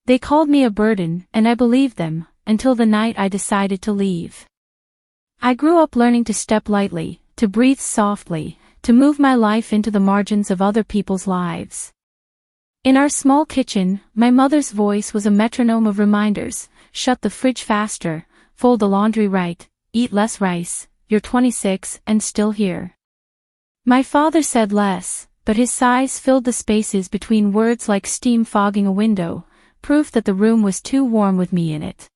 They called me a burden, and I believed them, until the night I decided to leave. I grew up learning to step lightly, to breathe softly, to move my life into the margins of other people's lives. In our small kitchen, my mother's voice was a metronome of reminders: shut the fridge faster, fold the laundry right, eat less rice, you're 26 and still here. My father said less, but his sighs filled the spaces between words like steam fogging a window, proof that the room was too warm with me in it.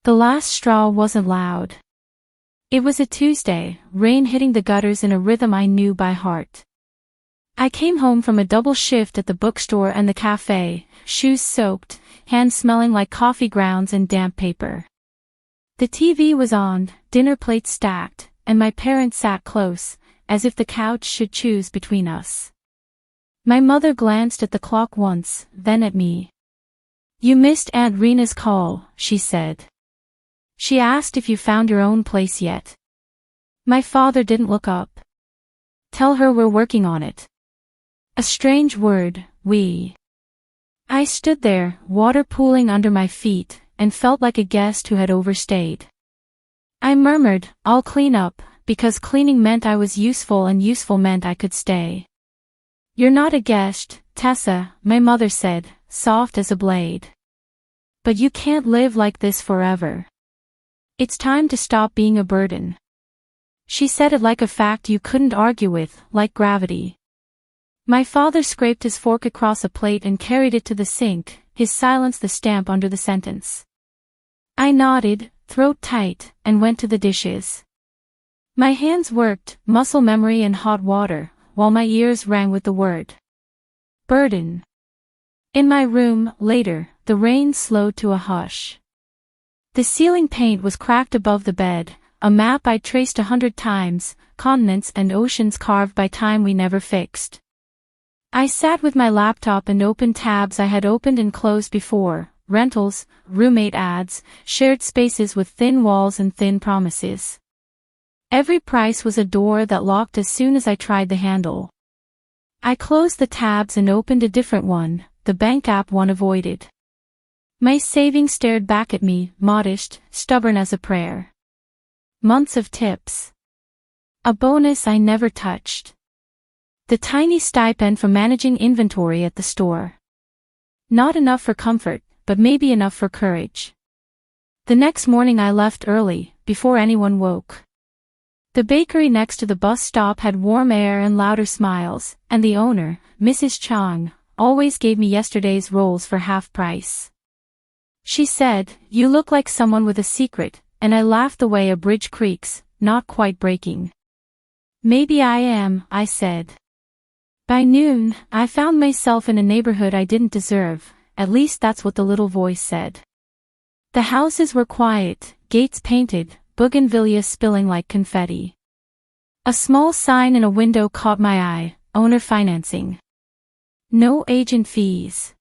The last straw wasn't loud. It was a Tuesday, rain hitting the gutters in a rhythm I knew by heart. I came home from a double shift at the bookstore and the cafe, shoes soaked, hands smelling like coffee grounds and damp paper. The TV was on, dinner plates stacked, and my parents sat close, as if the couch should choose between us. My mother glanced at the clock once, then at me. "You missed Aunt Rena's call," she said. "She asked if you found your own place yet." My father didn't look up. "Tell her we're working on it." A strange word, we. I stood there, water pooling under my feet, and felt like a guest who had overstayed. I murmured, "I'll clean up," because cleaning meant I was useful and useful meant I could stay. "You're not a guest, Tessa," my mother said, soft as a blade. "But you can't live like this forever. It's time to stop being a burden." She said it like a fact you couldn't argue with, like gravity. My father scraped his fork across a plate and carried it to the sink, his silence the stamp under the sentence. I nodded, throat tight, and went to the dishes. My hands worked, muscle memory and hot water, while my ears rang with the word burden. In my room, later, the rain slowed to a hush. The ceiling paint was cracked above the bed, a map I'd traced 100 times, continents and oceans carved by time we never fixed. I sat with my laptop and opened tabs I had opened and closed before: rentals, roommate ads, shared spaces with thin walls and thin promises. Every price was a door that locked as soon as I tried the handle. I closed the tabs and opened a different one, the bank app one avoided. My savings stared back at me, modest, stubborn as a prayer. Months of tips. A bonus I never touched. The tiny stipend from managing inventory at the store. Not enough for comfort, but maybe enough for courage. The next morning I left early, before anyone woke. The bakery next to the bus stop had warm air and louder smiles, and the owner, Mrs. Chang, always gave me yesterday's rolls for half price. She said, "You look like someone with a secret," and I laughed the way a bridge creaks, not quite breaking. "Maybe I am," I said. By noon, I found myself in a neighborhood I didn't deserve, at least that's what the little voice said. The houses were quiet, gates painted, bougainvillea spilling like confetti. A small sign in a window caught my eye: owner financing. No agent fees.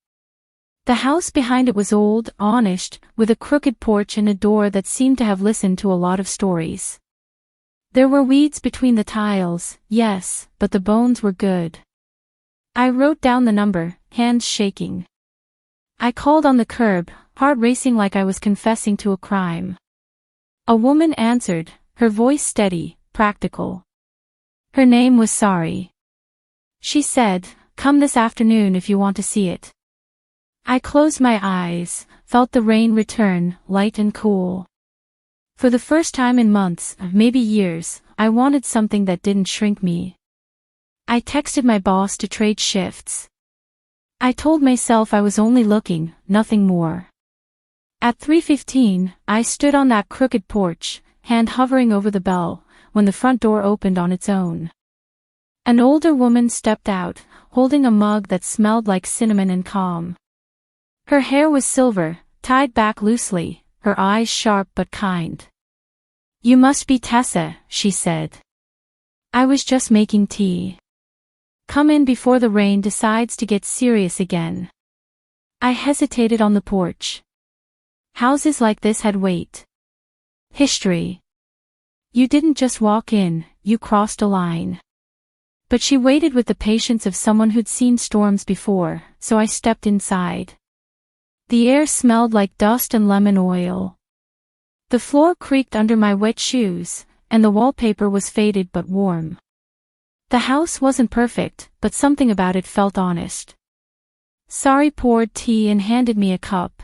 The house behind it was old, honest, with a crooked porch and a door that seemed to have listened to a lot of stories. There were weeds between the tiles, yes, but the bones were good. I wrote down the number, hands shaking. I called on the curb, heart racing like I was confessing to a crime. A woman answered, her voice steady, practical. Her name was Sorry. She said, "Come this afternoon if you want to see it." I closed my eyes, felt the rain return, light and cool. For the first time in months, maybe years, I wanted something that didn't shrink me. I texted my boss to trade shifts. I told myself I was only looking, nothing more. At 3:15, I stood on that crooked porch, hand hovering over the bell, when the front door opened on its own. An older woman stepped out, holding a mug that smelled like cinnamon and calm. Her hair was silver, tied back loosely, her eyes sharp but kind. "You must be Tessa," she said. "I was just making tea. Come in before the rain decides to get serious again." I hesitated on the porch. Houses like this had weight. History. You didn't just walk in, you crossed a line. But she waited with the patience of someone who'd seen storms before, so I stepped inside. The air smelled like dust and lemon oil. The floor creaked under my wet shoes, and the wallpaper was faded but warm. The house wasn't perfect, but something about it felt honest. Sari poured tea and handed me a cup.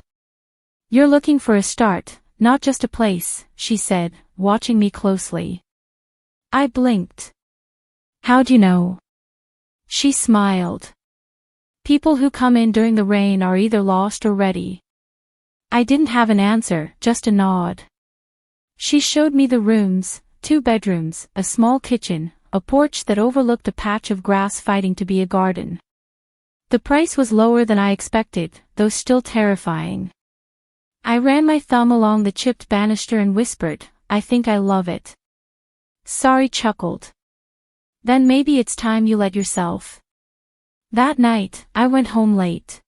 "You're looking for a start, not just a place," she said, watching me closely. I blinked. "How'd you know?" She smiled. "People who come in during the rain are either lost or ready." I didn't have an answer, just a nod. She showed me the rooms, 2 bedrooms, a small kitchen, a porch that overlooked a patch of grass fighting to be a garden. The price was lower than I expected, though still terrifying. I ran my thumb along the chipped banister and whispered, "I think I love it." Sari chuckled. "Then maybe it's time you let yourself." That night, I went home late.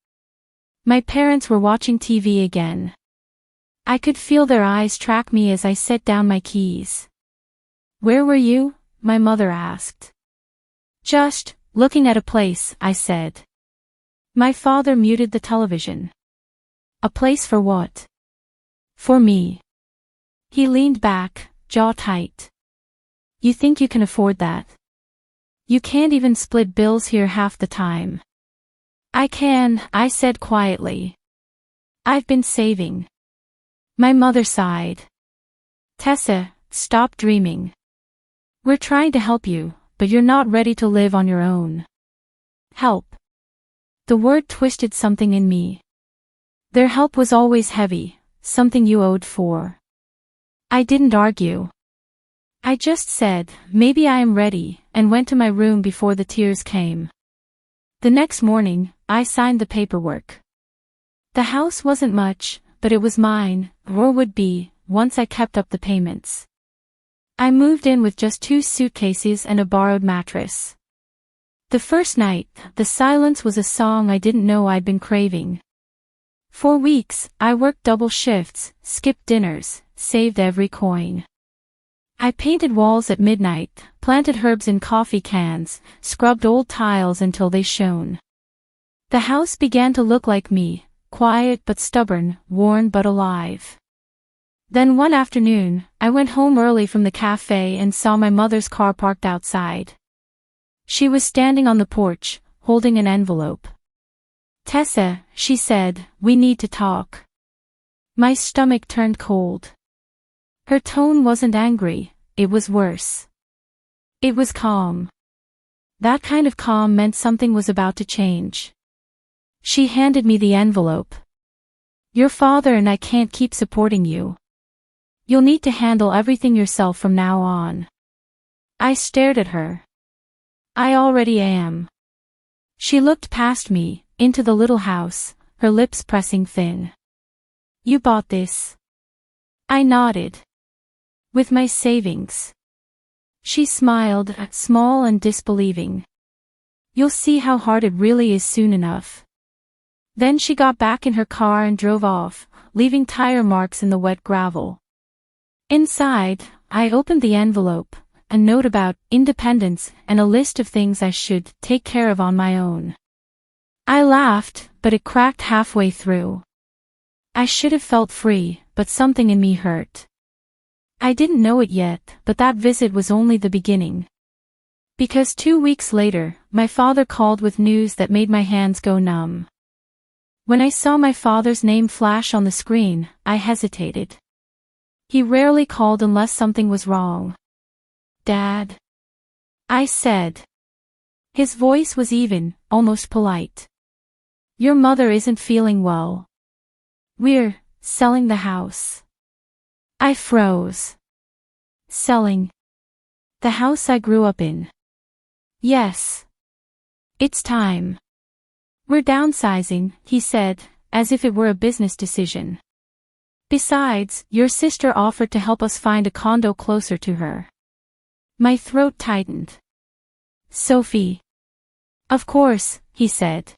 My parents were watching TV again. I could feel their eyes track me as I set down my keys. "Where were you?" my mother asked. "Just looking at a place," I said. My father muted the television. "A place for what?" "For me." He leaned back, jaw tight. "You think you can afford that? You can't even split bills here half the time." "I can," I said quietly. "I've been saving." My mother sighed. "Tessa, stop dreaming. We're trying to help you, but you're not ready to live on your own." Help. The word twisted something in me. Their help was always heavy, something you owed for. I didn't argue. I just said, "Maybe I am ready," and went to my room before the tears came. The next morning, I signed the paperwork. The house wasn't much, but it was mine, or would be, once I kept up the payments. I moved in with just 2 suitcases and a borrowed mattress. The first night, the silence was a song I didn't know I'd been craving. For weeks, I worked double shifts, skipped dinners, saved every coin. I painted walls at midnight, planted herbs in coffee cans, scrubbed old tiles until they shone. The house began to look like me, quiet but stubborn, worn but alive. Then one afternoon, I went home early from the cafe and saw my mother's car parked outside. She was standing on the porch, holding an envelope. "Tessa," she said, "we need to talk." My stomach turned cold. Her tone wasn't angry, it was worse. It was calm. That kind of calm meant something was about to change. She handed me the envelope. "Your father and I can't keep supporting you. You'll need to handle everything yourself from now on." I stared at her. "I already am." She looked past me, into the little house, her lips pressing thin. "You bought this?" I nodded. "With my savings." She smiled, small and disbelieving. "You'll see how hard it really is soon enough." Then she got back in her car and drove off, leaving tire marks in the wet gravel. Inside, I opened the envelope, a note about independence and a list of things I should take care of on my own. I laughed, but it cracked halfway through. I should have felt free, but something in me hurt. I didn't know it yet, but that visit was only the beginning. Because 2 weeks later, my father called with news that made my hands go numb. When I saw my father's name flash on the screen, I hesitated. He rarely called unless something was wrong. "Dad?" I said. His voice was even, almost polite. "Your mother isn't feeling well. We're selling the house." I froze. "Selling? The house I grew up in?" "Yes. It's time." "We're downsizing," he said, as if it were a business decision. "Besides, your sister offered to help us find a condo closer to her." My throat tightened. "Sophie." "Of course," he said.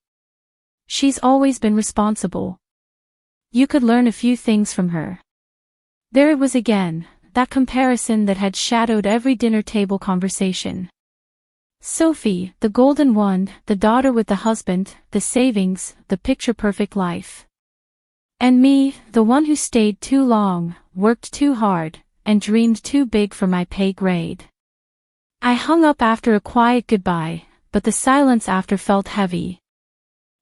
"She's always been responsible. You could learn a few things from her." There it was again, that comparison that had shadowed every dinner table conversation. Sophie, the golden one, the daughter with the husband, the savings, the picture-perfect life. And me, the one who stayed too long, worked too hard, and dreamed too big for my pay grade. I hung up after a quiet goodbye, but the silence after felt heavy.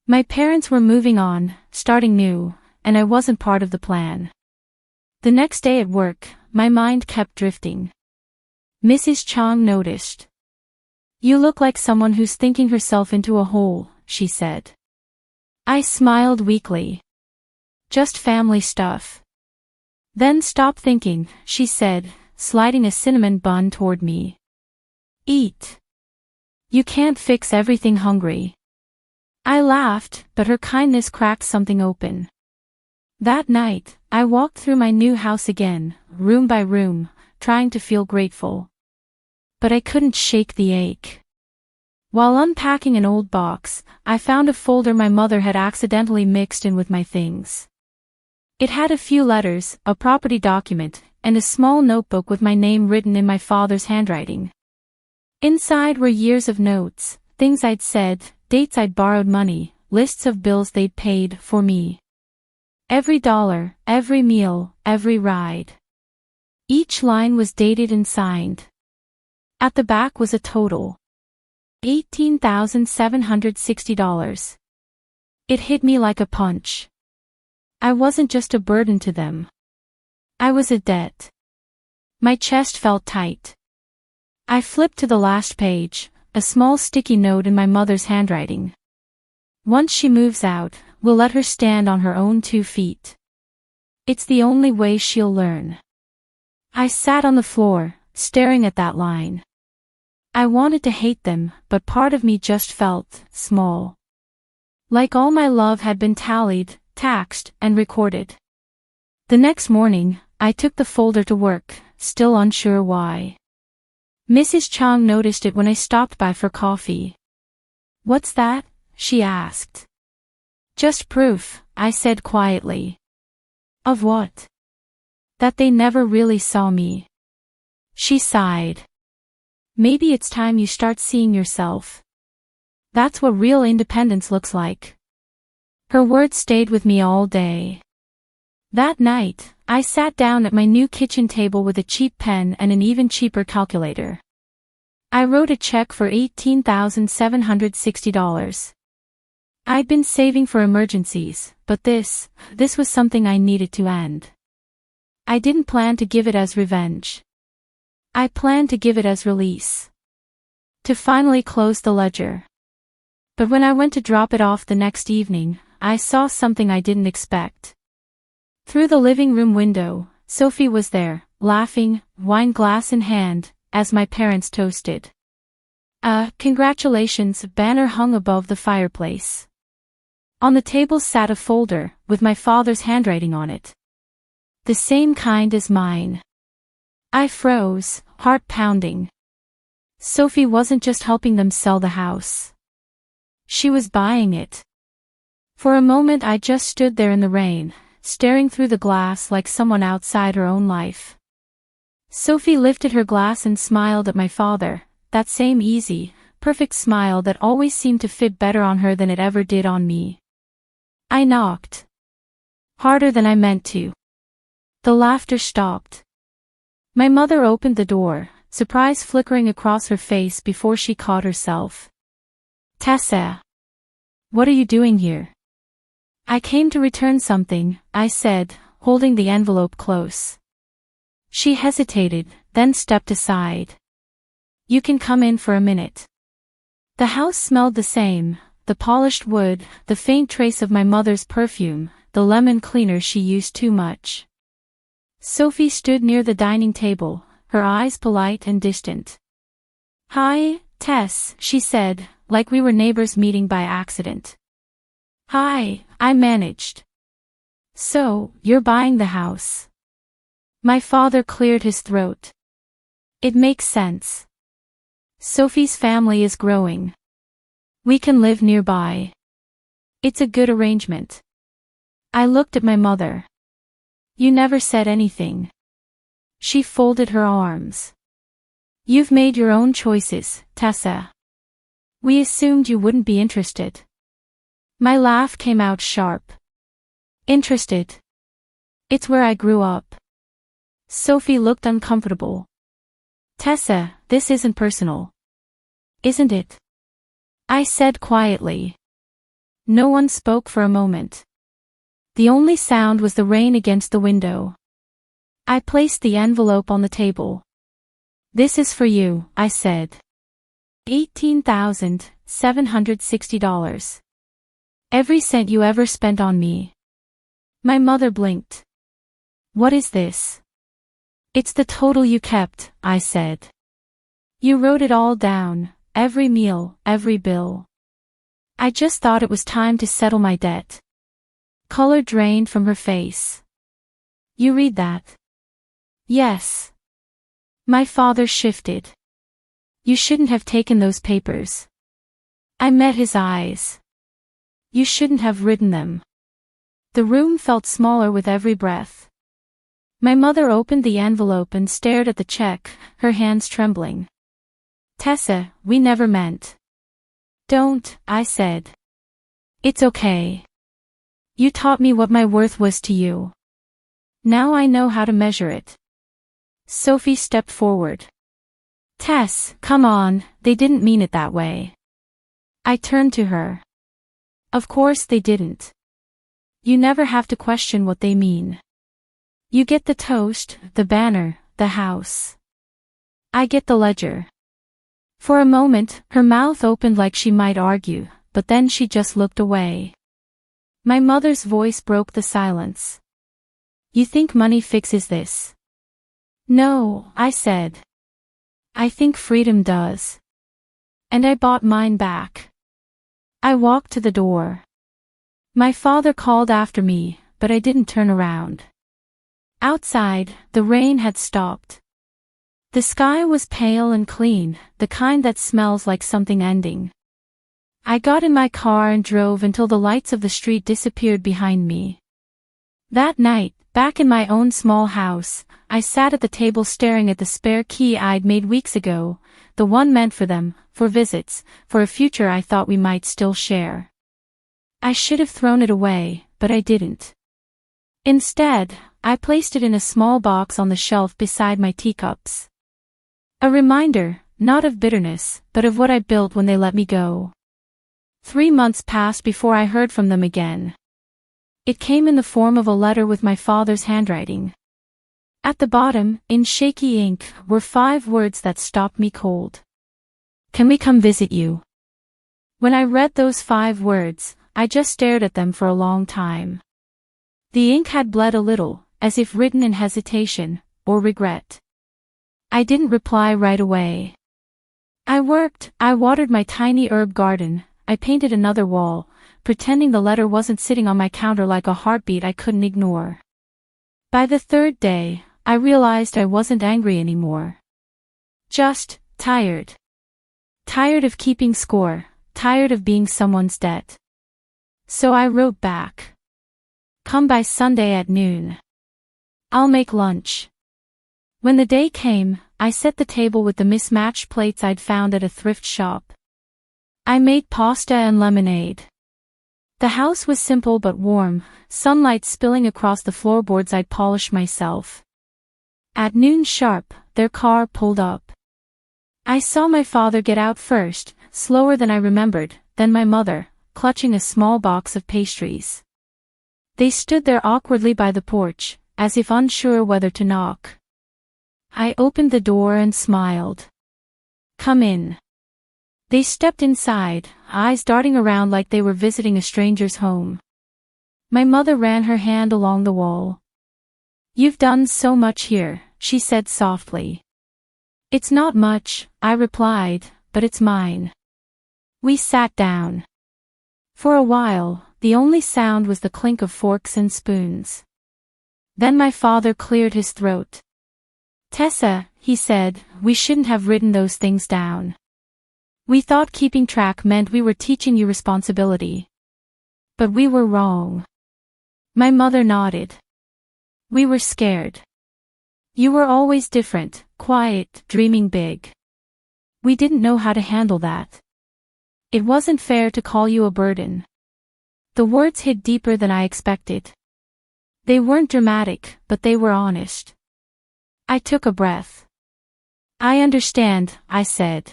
My parents were moving on, starting new, and I wasn't part of the plan. The next day at work, my mind kept drifting. Mrs. Chang noticed. "You look like someone who's thinking herself into a hole," she said. I smiled weakly. "Just family stuff." "Then stop thinking," she said, sliding a cinnamon bun toward me. "Eat. You can't fix everything hungry." I laughed, but her kindness cracked something open. That night, I walked through my new house again, room by room, trying to feel grateful. But I couldn't shake the ache. While unpacking an old box, I found a folder my mother had accidentally mixed in with my things. It had a few letters, a property document, and a small notebook with my name written in my father's handwriting. Inside were years of notes, things I'd said, dates I'd borrowed money, lists of bills they'd paid for me. Every dollar, every meal, every ride. Each line was dated and signed. At the back was a total. $18,760. It hit me like a punch. I wasn't just a burden to them. I was a debt. My chest felt tight. I flipped to the last page, a small sticky note in my mother's handwriting. "Once she moves out, we'll let her stand on her own 2 feet. It's the only way she'll learn." I sat on the floor, staring at that line. I wanted to hate them, but part of me just felt small. Like all my love had been tallied, taxed, and recorded. The next morning, I took the folder to work, still unsure why. Mrs. Chang noticed it when I stopped by for coffee. "What's that?" she asked. "Just proof," I said quietly. "Of what?" "That they never really saw me." She sighed. "Maybe it's time you start seeing yourself. That's what real independence looks like." Her words stayed with me all day. That night, I sat down at my new kitchen table with a cheap pen and an even cheaper calculator. I wrote a check for $18,760. I'd been saving for emergencies, but this was something I needed to end. I didn't plan to give it as revenge. I planned to give it as release. To finally close the ledger. But when I went to drop it off the next evening, I saw something I didn't expect. Through the living room window, Sophie was there, laughing, wine glass in hand, as my parents toasted. Congratulations banner hung above the fireplace. On the table sat a folder, with my father's handwriting on it. The same kind as mine. I froze, heart pounding. Sophie wasn't just helping them sell the house. She was buying it. For a moment I just stood there in the rain, staring through the glass like someone outside her own life. Sophie lifted her glass and smiled at my father, that same easy, perfect smile that always seemed to fit better on her than it ever did on me. I knocked. Harder than I meant to. The laughter stopped. My mother opened the door, surprise flickering across her face before she caught herself. "Tessa. What are you doing here?" "I came to return something," I said, holding the envelope close. She hesitated, then stepped aside. "You can come in for a minute." The house smelled the same, the polished wood, the faint trace of my mother's perfume, the lemon cleaner she used too much. Sophie stood near the dining table, her eyes polite and distant. "Hi, Tess," she said, like we were neighbors meeting by accident. "Hi," I managed. "So, you're buying the house." My father cleared his throat. "It makes sense. Sophie's family is growing. We can live nearby. It's a good arrangement." I looked at my mother. "You never said anything." She folded her arms. "You've made your own choices, Tessa. We assumed you wouldn't be interested." My laugh came out sharp. Interested. It's where I grew up. Sophie looked uncomfortable. Tessa, this isn't personal. Isn't it? I said quietly. No one spoke for a moment. The only sound was the rain against the window. I placed the envelope on the table. This is for you, I said. $18,760. Every cent you ever spent on me. My mother blinked. What is this? It's the total you kept, I said. You wrote it all down, every meal, every bill. I just thought it was time to settle my debt. Color drained from her face. You read that? Yes. My father shifted. You shouldn't have taken those papers. I met his eyes. You shouldn't have written them. The room felt smaller with every breath. My mother opened the envelope and stared at the check, her hands trembling. Tessa, we never meant. Don't, I said. It's okay. You taught me what my worth was to you. Now I know how to measure it. Sophie stepped forward. Tess, come on, they didn't mean it that way. I turned to her. Of course they didn't. You never have to question what they mean. You get the toast, the banner, the house. I get the ledger. For a moment, her mouth opened like she might argue, but then she just looked away. My mother's voice broke the silence. You think money fixes this? No, I said. I think freedom does. And I bought mine back. I walked to the door. My father called after me, but I didn't turn around. Outside, the rain had stopped. The sky was pale and clean, the kind that smells like something ending. I got in my car and drove until the lights of the street disappeared behind me. That night, back in my own small house, I sat at the table staring at the spare key I'd made weeks ago, the one meant for them, for visits, for a future I thought we might still share. I should have thrown it away, but I didn't. Instead, I placed it in a small box on the shelf beside my teacups. A reminder, not of bitterness, but of what I built when they let me go. 3 months passed before I heard from them again. It came in the form of a letter with my father's handwriting. At the bottom, in shaky ink, were 5 words that stopped me cold. Can we come visit you? When I read those 5 words, I just stared at them for a long time. The ink had bled a little, as if written in hesitation, or regret. I didn't reply right away. I worked, I watered my tiny herb garden, I painted another wall, pretending the letter wasn't sitting on my counter like a heartbeat I couldn't ignore. By the 3rd day, I realized I wasn't angry anymore. Just tired. Tired of keeping score, tired of being someone's debt. So I wrote back. Come by Sunday at noon. I'll make lunch. When the day came, I set the table with the mismatched plates I'd found at a thrift shop. I made pasta and lemonade. The house was simple but warm, sunlight spilling across the floorboards I'd polished myself. At noon sharp, their car pulled up. I saw my father get out first, slower than I remembered, then my mother, clutching a small box of pastries. They stood there awkwardly by the porch, as if unsure whether to knock. I opened the door and smiled. Come in. They stepped inside, eyes darting around like they were visiting a stranger's home. My mother ran her hand along the wall. You've done so much here, she said softly. It's not much, I replied, but it's mine. We sat down. For a while, the only sound was the clink of forks and spoons. Then my father cleared his throat. Tessa, he said, we shouldn't have written those things down. We thought keeping track meant we were teaching you responsibility. But we were wrong. My mother nodded. We were scared. You were always different, quiet, dreaming big. We didn't know how to handle that. It wasn't fair to call you a burden. The words hit deeper than I expected. They weren't dramatic, but they were honest. I took a breath. I understand, I said.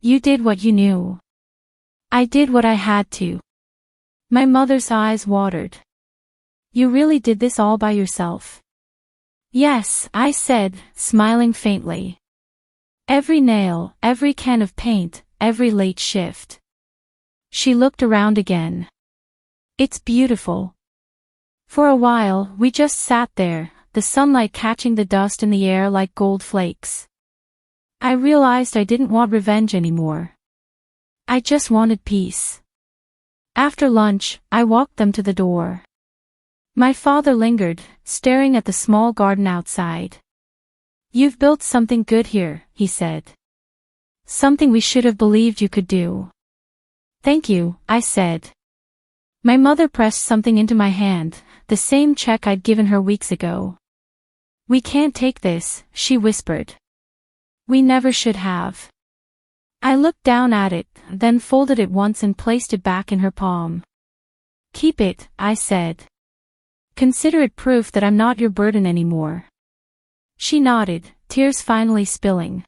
You did what you knew. I did what I had to. My mother's eyes watered. You really did this all by yourself? Yes, I said, smiling faintly. Every nail, every can of paint, every late shift. She looked around again. It's beautiful. For a while, we just sat there, the sunlight catching the dust in the air like gold flakes. I realized I didn't want revenge anymore. I just wanted peace. After lunch, I walked them to the door. My father lingered, staring at the small garden outside. You've built something good here, he said. Something we should have believed you could do. Thank you, I said. My mother pressed something into my hand, the same check I'd given her weeks ago. We can't take this, she whispered. We never should have. I looked down at it, then folded it once and placed it back in her palm. Keep it, I said. Consider it proof that I'm not your burden anymore. She nodded, tears finally spilling.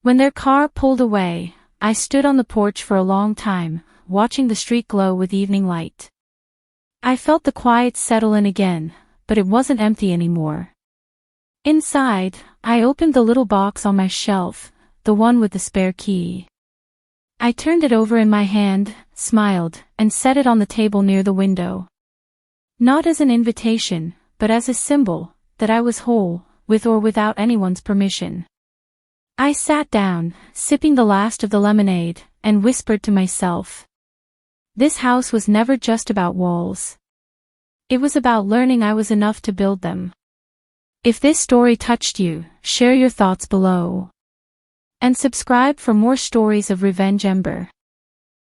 When their car pulled away, I stood on the porch for a long time, watching the street glow with evening light. I felt the quiet settle in again, but it wasn't empty anymore. Inside, I opened the little box on my shelf, the one with the spare key. I turned it over in my hand, smiled, and set it on the table near the window. Not as an invitation, but as a symbol, that I was whole, with or without anyone's permission. I sat down, sipping the last of the lemonade, and whispered to myself. This house was never just about walls. It was about learning I was enough to build them. If this story touched you, share your thoughts below. And subscribe for more stories of Revenge Ember.